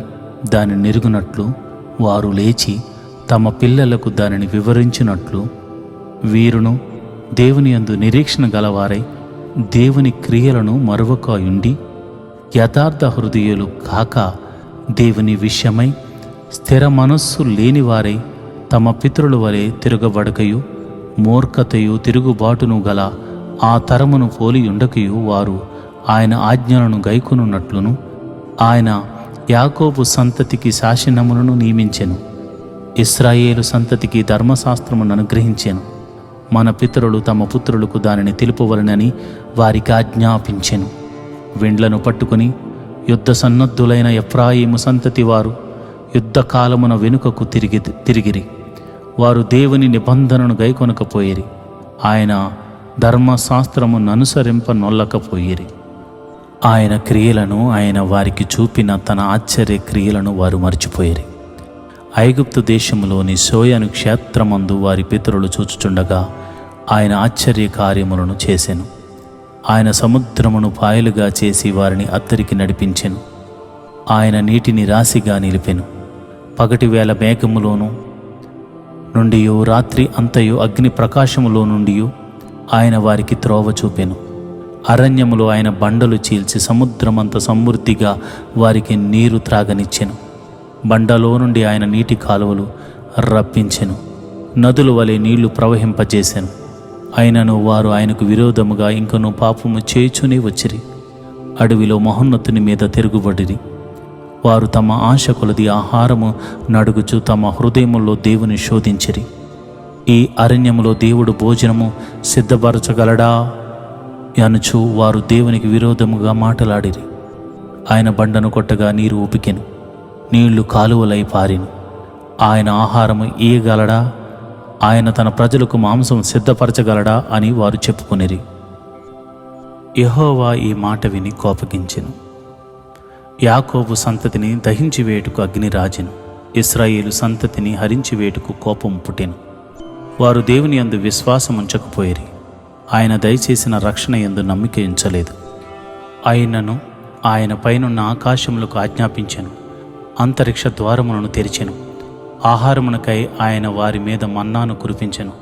A: దాని నెరుగునట్లు, వారు లేచి తమ పిల్లలకు దానిని వివరించినట్లు, వీరును దేవుని యందు నిరీక్షణ గలవారై దేవుని క్రియలను మరువకయుండి యథార్థ హృదయులు కాక దేవుని విషయమై స్థిర మనస్సు లేనివారై తమ పితరుల వలె తిరగబడకయు మూర్ఖతయు తిరుగుబాటును గల ఆ తరమును పోలి ఉండకయు వారు ఆయన ఆజ్ఞలను గైకొనున్నట్లును ఆయన యాకోబు సంతతికి శాసనములను నియమించెను, ఇశ్రాయేలు సంతతికి ధర్మశాస్త్రమును అనుగ్రహించెను. మన పితరులు తమ పుత్రులకు దానిని తెలుపవలనని వారికి ఆజ్ఞాపించెను. విండ్లను పట్టుకుని యుద్ధ సన్నద్ధులైన ఎఫ్రాయిము సంతతి వారు యుద్ధకాలమున వెనుకకు తిరిగిరి. వారు దేవుని నిబంధనను గైకొనకపోయిరి, ఆయన ధర్మశాస్త్రమును అనుసరింపనొల్లకపోయిరి. ఆయన క్రియలను, ఆయన వారికి చూపిన తన ఆశ్చర్య క్రియలను వారు మర్చిపోయిరి. ఐగుప్తు దేశములోని సోయను క్షేత్రమందు వారి పితరులు చూచుచుండగా ఆయన ఆశ్చర్య కార్యములను చేసెను. ఆయన సముద్రమును పాయలుగా చేసి వారిని అద్దరికి నడిపించెను. ఆయన నీటిని రాశిగా నిలిపెను. పగటివేళ మేఘములోను నుండియు, రాత్రి అంతయు అగ్ని ప్రకాశములో నుండియు ఆయన వారికి త్రోవ చూపెను. అరణ్యములో ఆయన బండలు చీల్చి సముద్రమంత సమృద్ధిగా వారికి నీరు త్రాగనిచ్చెను. బండలో నుండి ఆయన నీటి కాలువలు రప్పించెను, నదుల వలె నీళ్లు ప్రవహింపజేసెను. అయినను వారు ఆయనకు విరోధముగా ఇంకనూ పాపము చేయుచునే వచ్చిరి. అడవిలో మహోన్నతుని మీద తిరుగుబడిరి. వారు తమ ఆశ కొలది ఆహారము నడుగుచు తమ హృదయములో దేవుని శోధించిరి. ఈ అరణ్యములో దేవుడు భోజనము సిద్ధపరచగలడా అనుచు వారు దేవునికి విరోధముగా మాటలాడిరి. ఆయన బండను కొట్టగా నీరు ఉపికెను, నీళ్లు కాలువలై పారిను. ఆయన ఆహారము ఇయ్యగలడా, ఆయన తన ప్రజలకు మాంసం సిద్ధపరచగలడా అని వారు చెప్పుకొనిరి. యెహోవా ఈ మాట విని కోపగించెను. యాకోబు సంతతిని దహించివేటుకు అగ్ని రాజెను, ఇశ్రాయేలు సంతతిని హరించివేటుకు కోపం పుట్టెను. వారు దేవుని యందు విశ్వాసం ఉంచకపోయిరి, ఆయన దయచేసిన రక్షణ యందు నమ్మిక ఉంచలేదు. ఆయనను ఆయన పైనున్న ఆకాశములకు ఆజ్ఞాపించెను, అంతరిక్ష ద్వారములను తెరిచెను. ఆహారమునకై ఆయన వారి మీద మన్నాను కురిపించెను,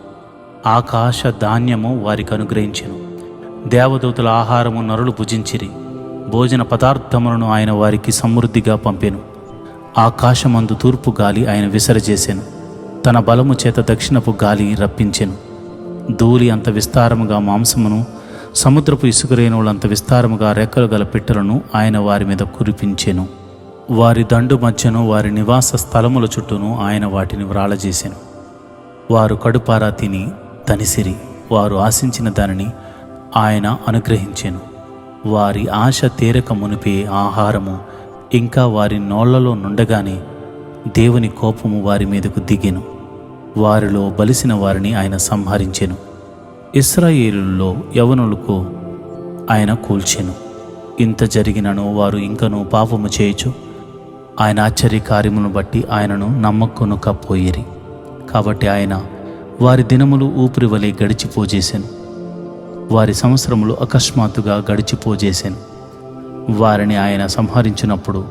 A: ఆకాశ ధాన్యము వారికి అనుగ్రహించెను. దేవదూతల ఆహారము నరులు భుజించిరి, భోజన పదార్థములను ఆయన వారికి సమృద్ధిగా పంపెను. ఆకాశమందు తూర్పు గాలి ఆయన విసరజేసెను, తన బలము చేత దక్షిణపు గాలి రప్పించెను. ధూళి అంత విస్తారముగా మాంసమును, సముద్రపు ఇసుకరేణువులంత విస్తారముగా రెక్కలు గల పిట్టలను ఆయన వారి మీద కురిపించెను. వారి దండు మధ్యను, వారి నివాస స్థలముల చుట్టూను ఆయన వాటిని వ్రాళజేసెను. వారు కడుపారా తిని తనిసిరి, వారు ఆశించిన దానిని ఆయన అనుగ్రహించెను. వారి ఆశ తీరక మునిపే ఆహారము ఇంకా వారి నోళ్లలో నుండగానే దేవుని కోపము వారి మీదకు దిగెను. వారిలో బలిసిన వారిని ఆయన సంహరించెను. ఇశ్రాయేలులో యవనులకు ఆయన కూల్చెను. ఇంత జరిగినను వారు ఇంకనూ పాపము చేయుచు ఆయన ఆశ్చర్యకార్యములను బట్టి ఆయనను నమ్మకొనకపోయిరి. కాబట్టి ఆయన వారి దినములు ఊపిరి వలె గడిచిపోజేసెను. వారి సంవత్సరములు అకస్మాత్తుగా గడిచిపోజేసెను. వారిని ఆయన సంహరించినప్పుడు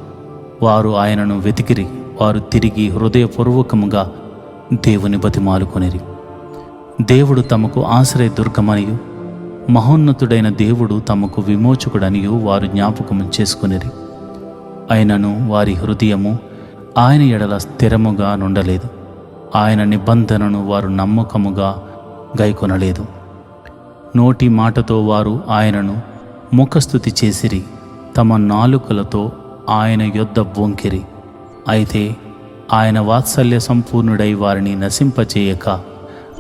A: వారు ఆయనను వెతికిరి. వారు తిరిగి హృదయపూర్వకముగా దేవుని బతిమాలుకొనిరి. దేవుడు తమకు ఆశ్రయ దుర్గమనియు మహోన్నతుడైన దేవుడు తమకు విమోచకుడనియు వారు జ్ఞాపకము చేసుకొనిరి. అయినను వారి హృదయము ఆయన ఎడల స్థిరముగా నుండలేదు. ఆయన నిబంధనను వారు నమ్మకముగా గైకొనలేదు. నోటి మాటతో వారు ఆయనను ముఖస్తుతి చేసిరి, తమ నాలుకలతో ఆయన యొద్ద బొంకిరి. అయితే ఆయన వాత్సల్య సంపూర్ణుడై వారిని నశింపచేయక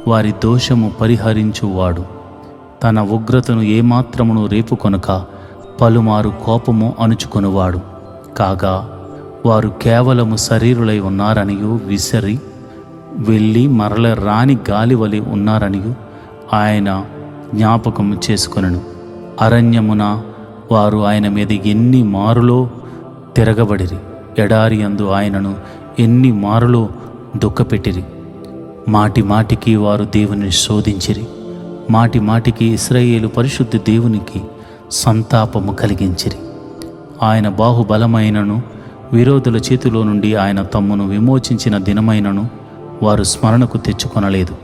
A: వారి దోషము పరిహరించువాడు. తన ఉగ్రతను ఏమాత్రమును రేపుకొనక పలుమారు కోపము అణుచుకొనువాడు. కాగా వారు కేవలము శరీరులై ఉన్నారనియు విసరి వెళ్ళి మరల రాని గాలి వలె ఉన్నారనియు ఆయన జ్ఞాపకము చేసుకొనెను. అరణ్యమున వారు ఆయన మీద ఎన్ని మారులో తిరగబడిరి. ఎడారి యందు ఆయనను ఎన్ని మారులో దుఃఖపెట్టిరి. మాటి మాటికి వారు దేవుని శోధించిరి. మాటి మాటికి ఇశ్రాయేలు పరిశుద్ధ దేవునికి సంతాపము కలిగించిరి. ఆయన బాహుబలమైనను విరోధుల చేతిలో నుండి ఆయన తమ్మును విమోచించిన దినమైనను వారు స్మరణకు తెచ్చుకొనలేదు.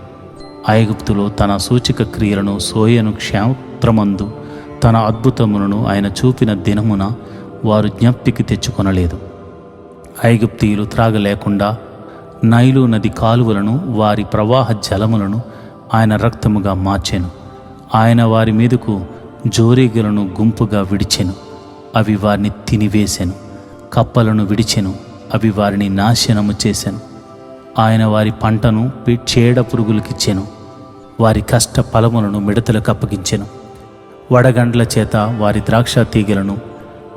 A: ఐగుప్తులో తన సూచక క్రియలను, సోయను క్షేత్రమందు తన అద్భుతములను ఆయన చూపిన దినమున వారు జ్ఞప్తికి తెచ్చుకొనలేదు. ఐగుప్తీయులు త్రాగలేకుండా నైలు నది కాలువలను, వారి ప్రవాహ జలములను ఆయన రక్తముగా మార్చెను. ఆయన వారి మీదకు జోరీగలను గుంపుగా విడిచెను, అవి వారిని తినివేశెను. కప్పలను విడిచెను, అవి వారిని నాశనము చేసెను. ఆయన వారి పంటను చీడ పురుగులకిచ్చెను, వారి కష్ట ఫలములను మిడతలకు అప్పగించెను. వడగండ్ల చేత వారి ద్రాక్ష తీగలను,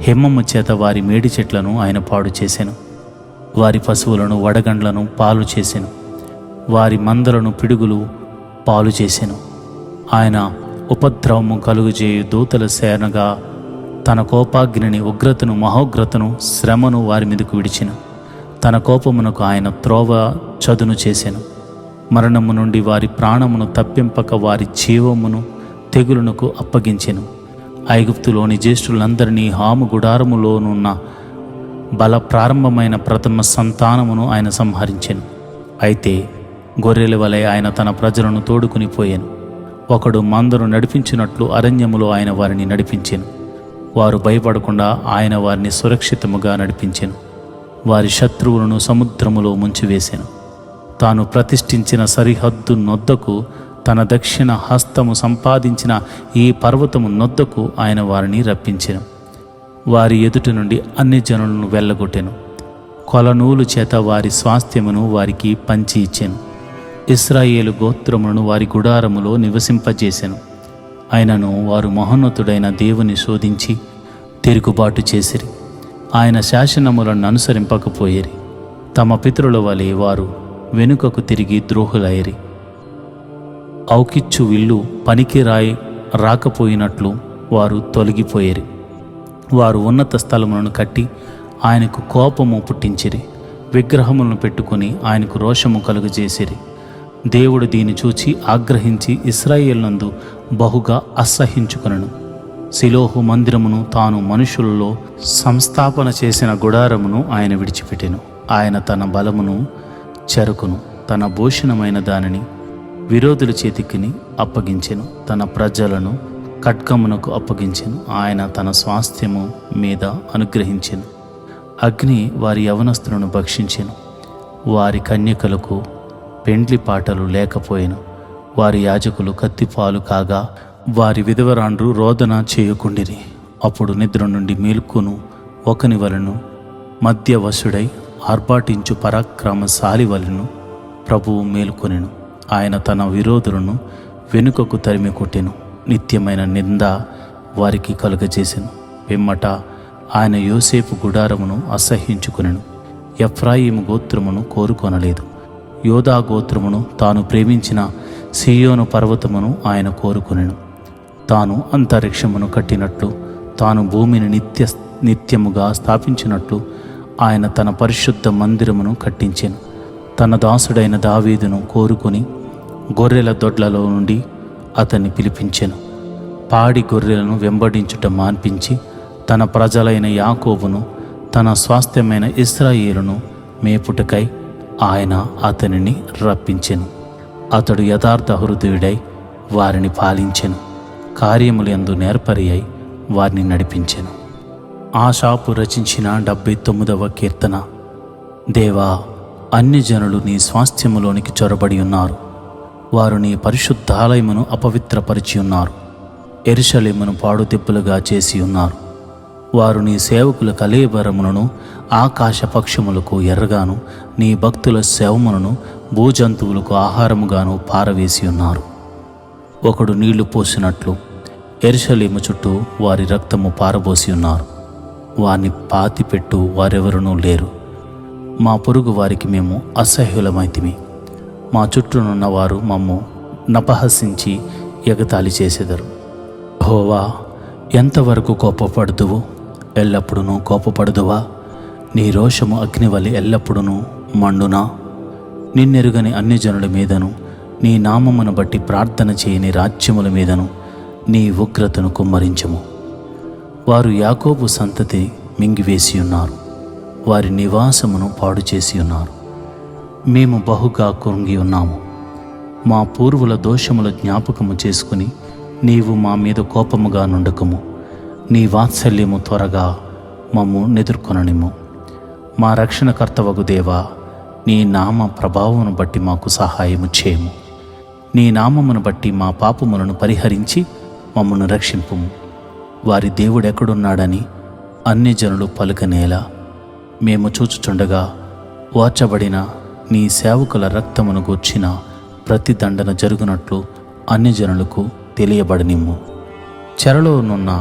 A: హిమము చేత వారి మేడి చెట్లను ఆయన పాడు చేసెను. వారి పశువులను వడగండ్లను పాలు చేసెను, వారి మందలను పిడుగులు పాలు చేసెను. ఆయన ఉపద్రవము కలుగుజేయు దూతల సేనగా తన కోపాగ్నిని, ఉగ్రతను, మహోగ్రతను, శ్రమను వారి మీదకు విడిచెను. తన కోపమునకు ఆయన త్రోవ చదును చేసెను. మరణము నుండి వారి ప్రాణమును తప్పింపక వారి జీవమును తెగులునకు అప్పగించెను. ఐగుప్తులోని జ్యేష్ఠులందరినీ, హాము గుడారములోనున్న బల ప్రారంభమైన ప్రథమ సంతానమును ఆయన సంహరించెను. అయితే గొర్రెల వలె ఆయన తన ప్రజలను తోడుకుని పోయాను. ఒకడు మందను నడిపించినట్లు అరణ్యములో ఆయన వారిని నడిపించెను. వారు భయపడకుండా ఆయన వారిని సురక్షితముగా నడిపించెను. వారి శత్రువులను సముద్రములో ముంచివేసెను. తాను ప్రతిష్ఠించిన సరిహద్దు నొద్దకు, తన దక్షిణ హస్తము సంపాదించిన ఈ పర్వతము నొద్దకు ఆయన వారిని రప్పించెను. వారి ఎదుటి నుండి అన్ని జనులను వెళ్ళగొట్టెను. కొలనూలు చేత వారి స్వాస్థ్యమును వారికి పంచి ఇచ్చెను. ఇశ్రాయేలు గోత్రములను వారి గుడారములో నివసింపజేసెను. అయినను వారు మహోన్నతుడైన దేవుని శోధించి తిరుగుబాటు చేసిరి. ఆయన శాసనములను అనుసరింపకపోయిరి. తమ పితరుల వలె వారు వెనుకకు తిరిగి ద్రోహులైరి. ఔకిచ్చు విల్లు పనికి రాకపోయినట్లు వారు తొలగిపోయిరి. వారు ఉన్నత స్థలములను కట్టి ఆయనకు కోపము పుట్టించిరి. విగ్రహములను పెట్టుకుని ఆయనకు రోషము కలుగజేసిరి. దేవుడు దీన్ని చూచి ఆగ్రహించి ఇశ్రాయేలునందు బహుగా అసహ్యించుకొనెను. సిలోహు మందిరమును, తాను మనుషులలో సంస్థాపన చేసిన గుడారమును ఆయన విడిచిపెట్టెను. ఆయన తన బలమును, చెరకును, తన భూషణమైన దానిని విరోధుల చేతికిని అప్పగించెను. తన ప్రజలను ఖడ్గమునకు అప్పగించెను. ఆయన తన స్వాస్థ్యము మీద అనుగ్రహించెను. అగ్ని వారి యవనస్తులను భక్షించెను. వారి కన్యకలకు పెండ్లి పాటలు లేకపోయెను. వారి యాజకులు కత్తిపాలు కాగా వారి విధవరాండ్రు రోదన చేయకుండిరి. అప్పుడు నిద్ర నుండి మేల్కొను ఒకని వలెను, మధ్యవశుడై ఆర్భాటించు పరాక్రమశాలి వలెను ప్రభువు మేలుకొనెను. ఆయన తన విరోధులను వెనుకకు తరిమి కొట్టెను. నిత్యమైన నింద వారికి కలుగజేసెను. పిమ్మట ఆయన యోసేపు గుడారమును అసహ్యించుకొనెను. ఎఫ్రాయిము గోత్రమును కోరుకొనలేదు. యోదా గోత్రమును, తాను ప్రేమించిన సీయోను పర్వతమును ఆయన కోరుకొనెను. తాను అంతరిక్షమును కట్టినట్లు, తాను భూమిని నిత్యముగా స్థాపించినట్లు ఆయన తన పరిశుద్ధ మందిరమును కట్టించెను. తన దాసుడైన దావీదును కోరుకొని గొర్రెల దొడ్లలో నుండి అతన్ని పిలిపించెను. పాడి గొర్రెలను వెంబడించుట మాన్పించి తన ప్రజలైన యాకోబును, తన స్వాస్థ్యమైన ఇశ్రాయేలును మేపుటకై ఆయన అతనిని రప్పించెను. అతడు యథార్థ హృదయుడై వారిని పాలించెను. కార్యములందు నేర్పరి అయి వారిని నడిపించెను. ఆషాపు రచించిన 79వ కీర్తన. దేవా, అన్ని జనులు నీ స్వాస్థ్యములోనికి చొరబడి ఉన్నారు. వారు నీ పరిశుద్ధాలయమును అపవిత్రపరిచి ఉన్నారు. యెరూషలేమును పాడుదిబ్బలుగా చేసి ఉన్నారు. వారు నీ సేవకుల కళేబరములను ఆకాశ పక్షములకు ఎర్రగాను, నీ భక్తుల శవములను భూజంతువులకు ఆహారముగాను పారవేసి ఉన్నారు. ఒకడు నీళ్లు పోసినట్లు యెరూషలేము చుట్టూ వారి రక్తము పారబోసి ఉన్నారు. వారిని పాతిపెట్టు వారెవరునూ లేరు. మా పొరుగు వారికి మేము అసహ్యులమైతిమి. మా చుట్టూనున్న వారు మమ్ము నపహసించి ఎగతాళి చేసెదరు. యెహోవా, ఎంతవరకు కోపపడుదువు? ఎల్లప్పుడూ కోపపడుదువా? నీ రోషము అగ్నివలి ఎల్లప్పుడూ మండునా? నిన్నెరుగని అన్ని జనుల మీదను, నీ నామమును బట్టి ప్రార్థన చేయని రాజ్యముల మీదను నీ ఉగ్రతను కుమ్మరించము. వారు యాకోబు సంతతి మింగివేసి ఉన్నారు. వారి నివాసమును పాడు చేసి ఉన్నారు. మేము బహుగా కృంగి ఉన్నాము. మా పూర్వుల దోషముల జ్ఞాపకము చేసుకుని నీవు మా మీద కోపముగా నుండకము. నీ వాత్సల్యము త్వరగా మమ్ము నెదుర్కొననిమ్ము. మా రక్షణకర్తవగు దేవా, నీ నామ ప్రభావమును బట్టి మాకు సహాయము చేయము. నీ నామమును బట్టి మా పాపములను పరిహరించి మమ్మను రక్షింపుము. వారి దేవుడెక్కడున్నాడని అన్ని జనులు పలుకనేలా మేము చూచుచుండగా వార్చబడిన నీ సేవకుల రక్తమును గూర్చిన ప్రతి దండన జరుగునట్లు అన్ని జనులకు తెలియబడనిమ్ము. చెరలోనున్న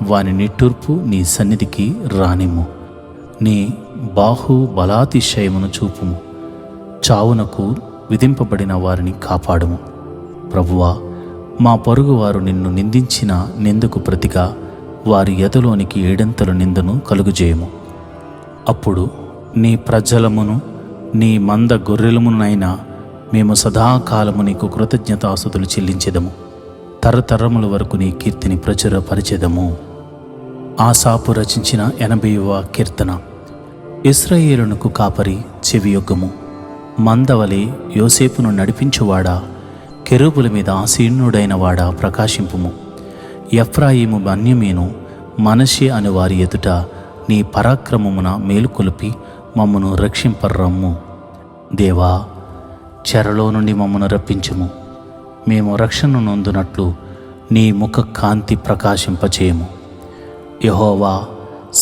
A: వాని నిట్టూర్పు నీ సన్నిధికి రానిమ్ము. నీ బాహుబలాతిశయమును చూపుము. చావునకు విధింపబడిన వారిని కాపాడుము. ప్రభువా, మా పొరుగువారు నిన్ను నిందించిన నిందకు ప్రతిగా వారి ఎదలోనికి 7 నిందను కలుగుజేయము. అప్పుడు నీ ప్రజలమును నీ మంద గొర్రెలమునైనా మేము సదాకాలము నీకు కృతజ్ఞతాస్తుతులు చెల్లించెదము. తరతరముల వరకు నీ కీర్తిని ప్రచురపరిచెదము. ఆసాపు రచించిన 80వ కీర్తన. ఇశ్రాయేలునకు కాపరి చెవియొగ్గము. మందవలే యోసేపును నడిపించువాడా, కెరూబుల మీద ఆసీనుడైన వాడా ప్రకాశింపుము. ఎఫ్రాయిము బన్యమీను మనషే అను వారి ఎదుట నీ పరాక్రమమున మేలుకొలిపి మమ్మను రక్షింపర్రమ్ము. దేవా, చెరలో నుండి మమ్మను రప్పించుము. మేము రక్షణ నొందునట్లు నీ ముఖ కాంతి ప్రకాశింపచేయము. యెహోవా,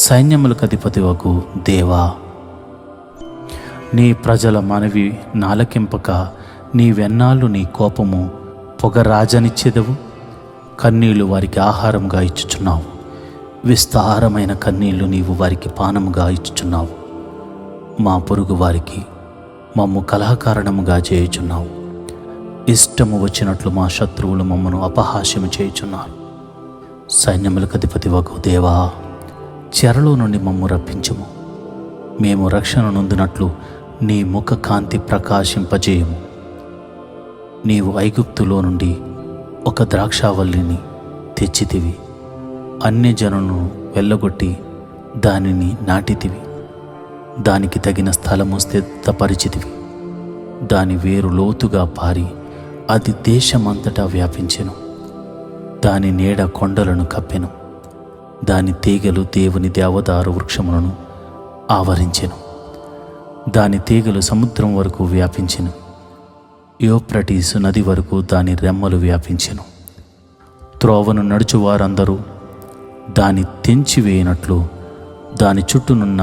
A: సైన్యములకు అధిపతివగు దేవా, నీ ప్రజల మనవి నాలకింపక నీవెన్నాళ్ళు నీ కోపము పొగరాజనిచ్చేదవు. కన్నీళ్లు వారికి ఆహారంగా ఇచ్చుచున్నావు. విస్తారమైన కన్నీళ్లు నీవు వారికి పానముగా ఇచ్చుచున్నావు. మా పొరుగు వారికి మమ్ము కలహకారణముగా చేయుచున్నావు. ఇష్టము వచ్చినట్లు మా శత్రువులు మమ్మను అపహాస్యము చేయుచున్నారు. సైన్యములకు అధిపతివగు దేవా, చెరలో నుండి మమ్ము రప్పించుము. మేము రక్షణ నొందినట్లు నీ ముఖ కాంతి ప్రకాశింపజేయము. నీవు ఐగుప్తులో నుండి ఒక ద్రాక్షావల్లిని తెచ్చితివి. అన్ని జనులను వెళ్ళగొట్టి దానిని నాటితివి. దానికి తగిన స్థలము స్థిరపరిచితివి. దాని వేరు లోతుగా పారి అది దేశమంతటా వ్యాపించెను. దాని నీడ కొండలను కప్పెను. దాని తీగలు దేవుని దేవదారు వృక్షములను ఆవరించెను. దాని తీగలు సముద్రం వరకు వ్యాపించెను. యూఫ్రటీసు నది వరకు దాని రెమ్మలు వ్యాపించెను. త్రోవను నడుచువారందరూ దాని తెంచివేయనట్లు దాని చుట్టూనున్న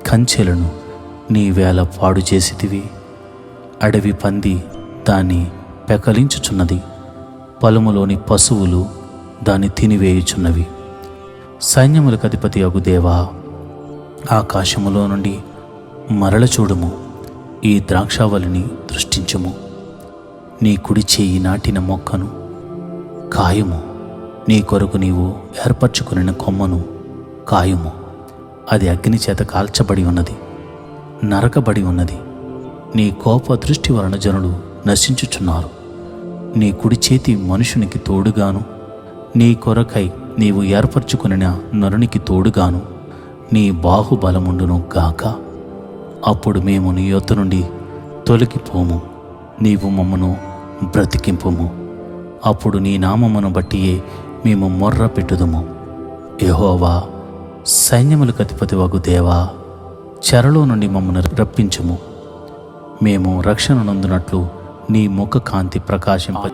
A: కంచెలను నీ వేళ పాడు చేసితివి. అడవి పంది దాన్ని పెకలించుచున్నది. పొలములోని పశువులు దాన్ని తినివేయుచున్నవి. సైన్యములకు అధిపతి అగు దేవా, ఆకాశములో నుండి మరల చూడుము, ఈ ద్రాక్షావళిని దృష్టించుము. నీ కుడి చేయి నాటిన మొక్కను కాయుము, నీ కొరకు నీవు ఏర్పరచుకుని కొమ్మను కాయుము. అది అగ్ని చేత కాల్చబడి ఉన్నది, నరకబడి ఉన్నది. నీ కోప దృష్టి వలన జనులు నశించుచున్నారు. నీ కుడి చేతి మనుషునికి తోడుగాను, నీ కొరకై నీవు ఏర్పరచుకునిన నరునికి తోడుగాను నీ బాహుబలముండును గాక. అప్పుడు మేము నీ యొద్ద నుండి తొలగిపోము, నీవు మమ్మను బ్రతికింపుము. అప్పుడు నీ నామమును బట్టియే మేము మొర్ర పెట్టుదుము. యెహోవా, సైన్యములకు అధిపతి వగు దేవా, చెరలో నుండి మమ్మను రప్పించుము. మేము రక్షణ నందునట్లు నీ ముఖ కాంతి ప్రకాశింప.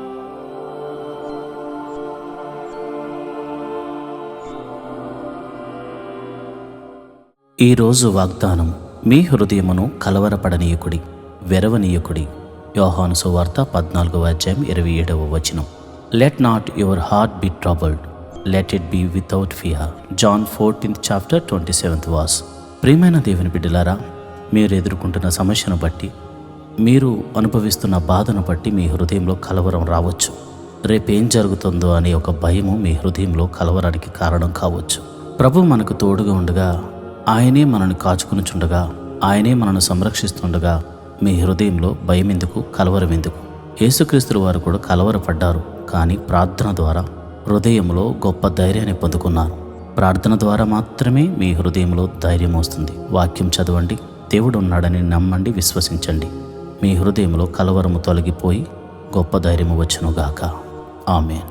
A: ఈరోజు వాగ్దానం: మీ హృదయమును కలవరపడనీయకుడి, వెరవనీయకుడి. యోహాను సువార్త 14:27. Let not your heart be troubled, let it be without fear. John 14:27. ప్రియమైన దేవుని బిడ్డలారా, మీరు ఎదుర్కొంటున్న సమస్యను బట్టి, మీరు అనుభవిస్తున్న బాధను బట్టి మీ హృదయంలో కలవరం రావచ్చు. రేపేం జరుగుతుందో అనే ఒక భయము మీ హృదయంలో కలవరానికి కారణం కావచ్చు. ప్రభు మనకు తోడుగా ఉండగా, ఆయనే మనల్ని కాచుకునిచుండగా, ఆయనే మనల్ని సంరక్షిస్తుండగా మీ హృదయంలో భయం ఎందుకు, కలవరం ఎందుకు? యేసుక్రీస్తు వారు కూడా కలవరపడ్డారు, కానీ ప్రార్థన ద్వారా హృదయంలో గొప్ప ధైర్యాన్ని పొందుకున్నారు. ప్రార్థన ద్వారా మాత్రమే మీ హృదయంలో ధైర్యం వస్తుంది. వాక్యం చదవండి, దేవుడు ఉన్నాడని నమ్మండి, విశ్వసించండి. మీ హృదయంలో కలవరము తొలగిపోయి గొప్ప ధైర్యము వచ్చునుగాక. ఆమేన్.